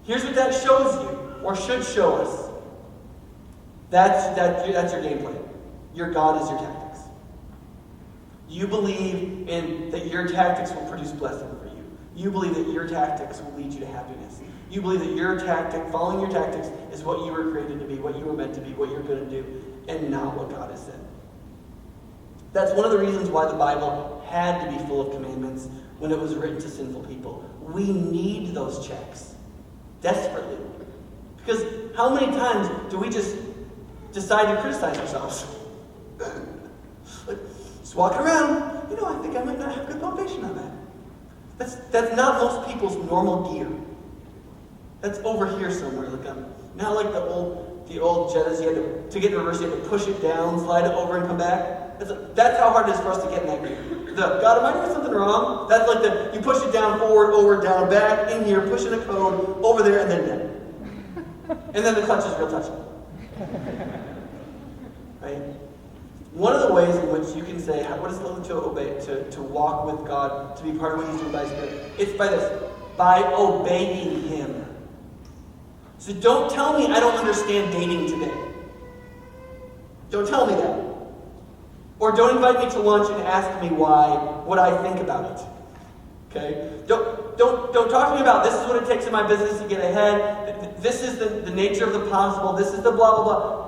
here's what that shows you, or should show us. That's your game plan. Your God is your tactics. You believe in that your tactics will produce blessing for you. You believe that your tactics will lead you to happiness. You believe that your tactic, following your tactics, is what you were created to be, what you were meant to be, what you're going to do, and not what God has said. That's one of the reasons why the Bible had to be full of commandments when it was written to sinful people. We need those checks. Desperately. Because how many times do we just decide to criticize ourselves? Like, just walking around, I think I might not have good motivation on that. That's not most people's normal gear. That's over here somewhere. Not like the old Jettas, you had to get in reverse, you had to push it down, slide it over, and come back. That's how hard it is for us to get in that gear. God, am I doing something wrong? That's like you push it down, forward, over, down, back, in here, pushing a code, over there, and then down. And then the clutch is real touchy. Right? One of the ways in which you can say, what does it look like to obey, to walk with God, to be part of what He's doing by His Spirit? It's by this. By obeying Him. So don't tell me I don't understand dating today. Don't tell me that. Or don't invite me to lunch and ask me what I think about it. Okay? Don't talk to me about this is what it takes in my business to get ahead. This is the nature of the possible. This is the blah, blah, blah.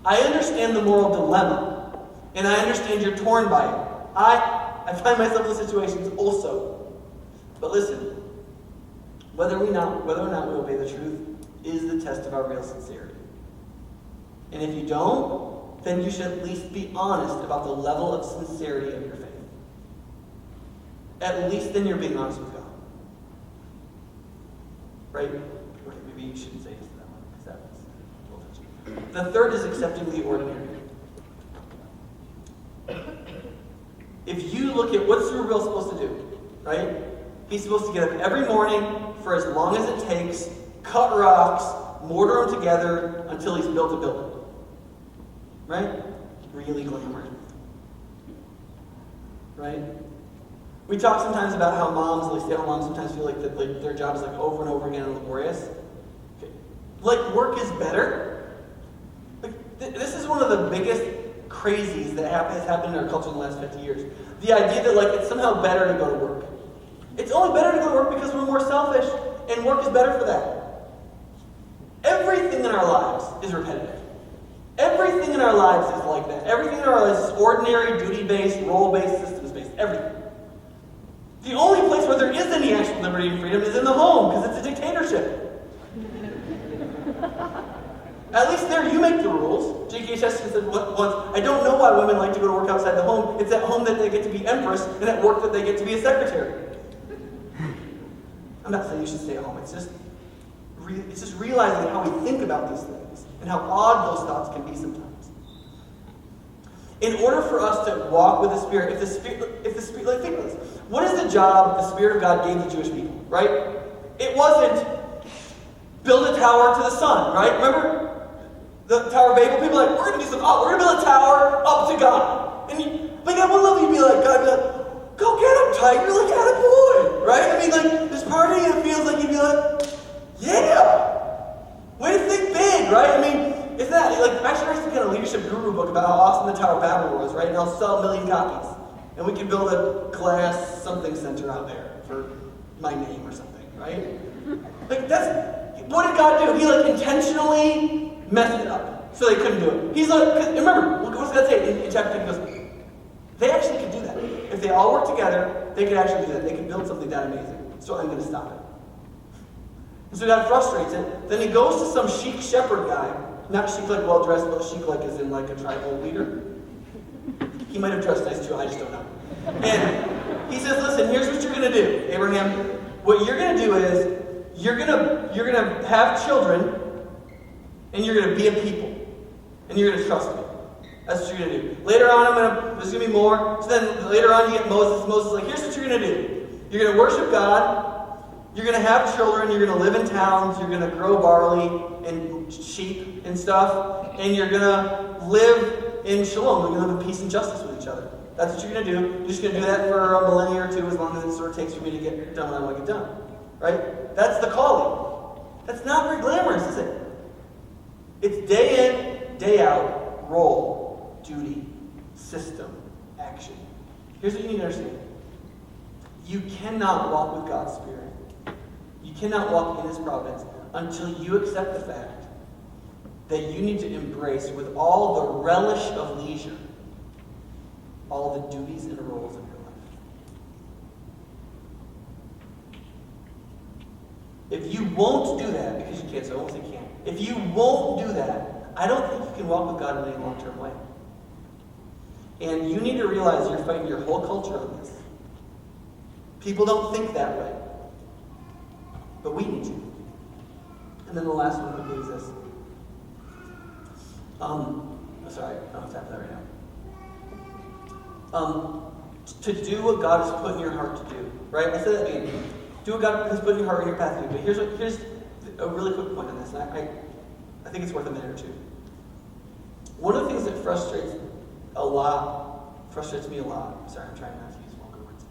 I understand the moral dilemma. And I understand you're torn by it. I find myself in situations also. But listen, whether or not we obey the truth is the test of our real sincerity. And if you don't, then you should at least be honest about the level of sincerity of your faith. At least then you're being honest with God. Right? Maybe you shouldn't say this to that one, because that was a little touchy. The third is accepting the ordinary. If you look at what's Zerubbabel supposed to do, right? He's supposed to get up every morning for as long as it takes, cut rocks, mortar them together until he's built a building. Right? Really glamorous. Right? We talk sometimes about how moms, like stay-at-home moms, sometimes feel like that their job is over and over again and laborious. Okay. Like work is better. Like this is one of the biggest crazies that has happened in our culture in the last 50 years. The idea that it's somehow better to go to work. It's only better to go to work because we're more selfish, and work is better for that. Everything in our lives is repetitive. Everything in our lives is like that. Everything in our lives is ordinary, duty-based, role-based, systems-based. Everything. The only place where there is any actual liberty and freedom is in the home, because it's a dictatorship. At least there you make the rules. G.K. Chesterton said once, I don't know why women like to go to work outside the home. It's at home that they get to be empress, and at work that they get to be a secretary. I'm not saying you should stay at home. It's just realizing how we think about these things and how odd those thoughts can be sometimes. In order for us to walk with the Spirit, if the Spirit, like think about this. What is the job the Spirit of God gave the Jewish people, right? It wasn't build a tower to the sun, right? Remember the Tower of Babel? People are like, we're going to do something. Oh, we're going to build a tower up to God. And at one level you'd be like, God would be like, go get him, Tiger. Like, attaboy, right? I mean, this party, it feels like you'd be like, yeah, way to think big, right? I mean, isn't that, actually there's some kind of leadership guru book about how awesome the Tower of Babel was, right? And I'll sell 1 million copies. And we can build a class something center out there for my name or something, right? What did God do? He intentionally messed it up so they couldn't do it. He's remember, what does God say in chapter 2? He goes, they actually could do that. If they all work together, they could actually do that. They could build something that amazing. So I'm going to stop it. And so God frustrates it. Then he goes to some chic shepherd guy. Not chic like well-dressed, but chic like as in like a tribal leader. He might have dressed nice too, I just don't know. And he says, listen, here's what you're going to do, Abraham. What you're going to do is, you're gonna have children, and you're going to be a people. And you're going to trust me. That's what you're going to do. Later on, there's going to be more. So then later on, you get Moses. Moses is like, here's what you're going to do. You're going to worship God. You're going to have children. You're going to live in towns. You're going to grow barley and sheep and stuff. And you're going to live in shalom. You're going to live in peace and justice with each other. That's what you're going to do. You're just going to do that for a millennia or two, as long as it sort of takes for me to get done what I want to get done. Right? That's the calling. That's not very glamorous, is it? It's day in, day out, role, duty, system, action. Here's what you need to understand. You cannot walk with God's Spirit. You cannot walk in His providence until you accept the fact that you need to embrace, with all the relish of leisure, all the duties and roles of your life. If you won't do that, because you can't, so I won't say can't. If you won't do that, I don't think you can walk with God in any long-term way. And you need to realize you're fighting your whole culture on this. People don't think that way. But we need to. And then the last one quickly is this. Sorry, I don't have time for that right now. To do what God has put in your heart to do. Right? I said that at the beginning. Do what God has put in your heart and your path to do. But here's a really quick point on this. And I think it's worth a minute or two. One of the things that frustrates me a lot, sorry, I'm trying not to use vulgar words,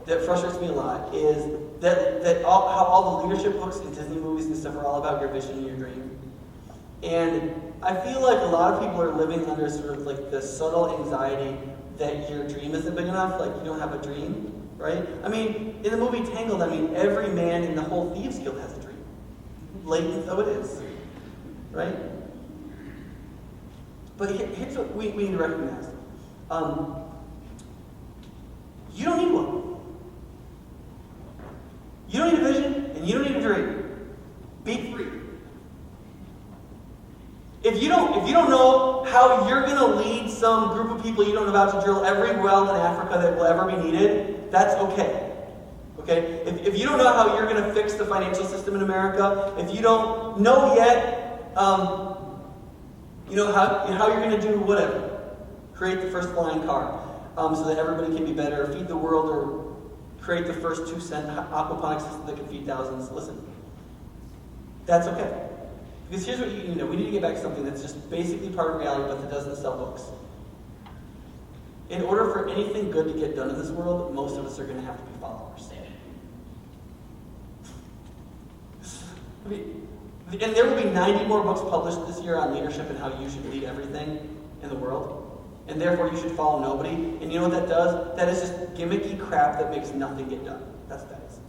that frustrates me a lot is that how all the leadership books and Disney movies and stuff are all about your vision and your dream. And I feel like a lot of people are living under sort of like the subtle anxiety that your dream isn't big enough, like you don't have a dream, right? I mean, in the movie Tangled, every man in the whole Thieves Guild has a dream. Latent though it is, right? But here's what we need to recognize. You don't need one. You don't need a vision, and you don't need a dream. Be free. If you don't know how you're going to lead some group of people you don't know about to drill every well in Africa that will ever be needed, that's okay. Okay? If you don't know how you're going to fix the financial system in America, if you don't know yet, how you're going to do whatever, create the first flying car, so that everybody can be better, feed the world, or create the first 2-cent aquaponics system that can feed thousands. Listen, that's okay. Because here's what you know, we need to get back to something that's just basically part of reality, but that doesn't sell books. In order for anything good to get done in this world, most of us are going to have to be followers. And there will be 90 more books published this year on leadership and how you should lead everything in the world. And therefore you should follow nobody. And you know what that does? That is just gimmicky crap that makes nothing get done. That's what that is.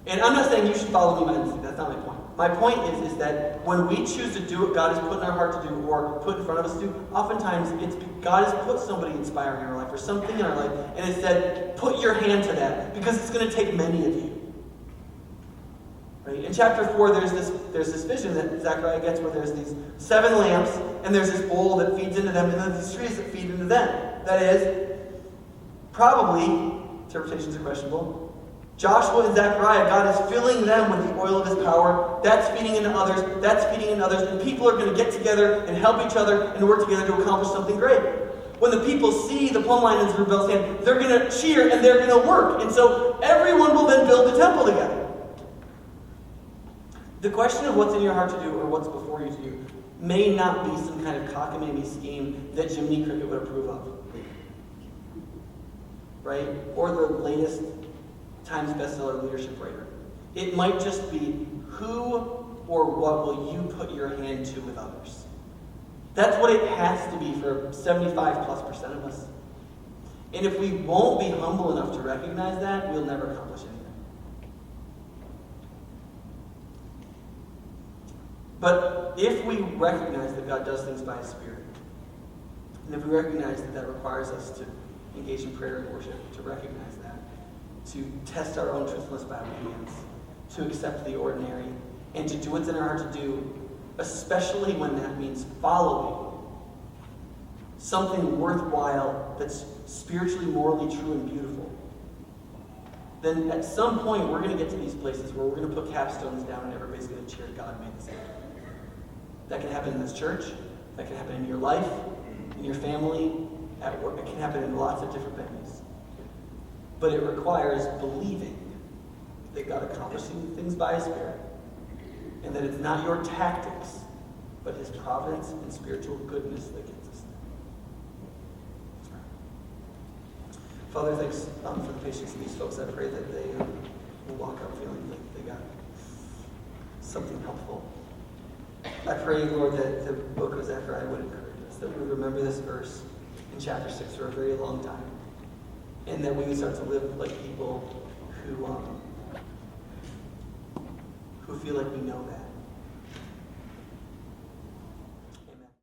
And I'm not saying you should follow me mindlessly. That's not my point. My point is that when we choose to do what God has put in our heart to do or put in front of us to do, oftentimes God has put somebody inspiring in our life or something in our life, and it said, put your hand to that because it's going to take many of you. Right? In chapter 4, there's this vision that Zechariah gets where there's these 7 lamps, and there's this bowl that feeds into them, and then these trees that feed into them. That is, probably, interpretations are questionable, Joshua and Zechariah, God is filling them with the oil of His power. That's feeding into others. That's feeding into others. And people are going to get together and help each other and work together to accomplish something great. When the people see the plumb line in Zerubbabel's hand, they're going to cheer and they're going to work. And so everyone will then build the temple together. The question of what's in your heart to do or what's before you to do may not be some kind of cockamamie scheme that Jiminy Cricket would approve of. Right? Or the latest Times bestseller leadership writer. It might just be who or what will you put your hand to with others. That's what it has to be for 75+% of us. And if we won't be humble enough to recognize that, we'll never accomplish anything. But if we recognize that God does things by His Spirit, and if we recognize that that requires us to engage in prayer and worship, to recognize that, to test our own truthfulness by obedience, to accept the ordinary, and to do what's in our heart to do, especially when that means following something worthwhile that's spiritually, morally true and beautiful, then at some point we're going to get to these places where we're going to put capstones down and everybody's going to cheer God made the same. That can happen in this church. That can happen in your life, in your family, at work. It can happen in lots of different venues. But it requires believing that God accomplishing things by His Spirit, and that it's not your tactics, but His providence and spiritual goodness that gets us there. Father, thanks for the patience of these folks. I pray that they will walk out feeling like they got something helpful. I pray, Lord, that the book of Zechariah would encourage us, that we would remember this verse in chapter 6 for a very long time, and that we would start to live like people who feel like we know that.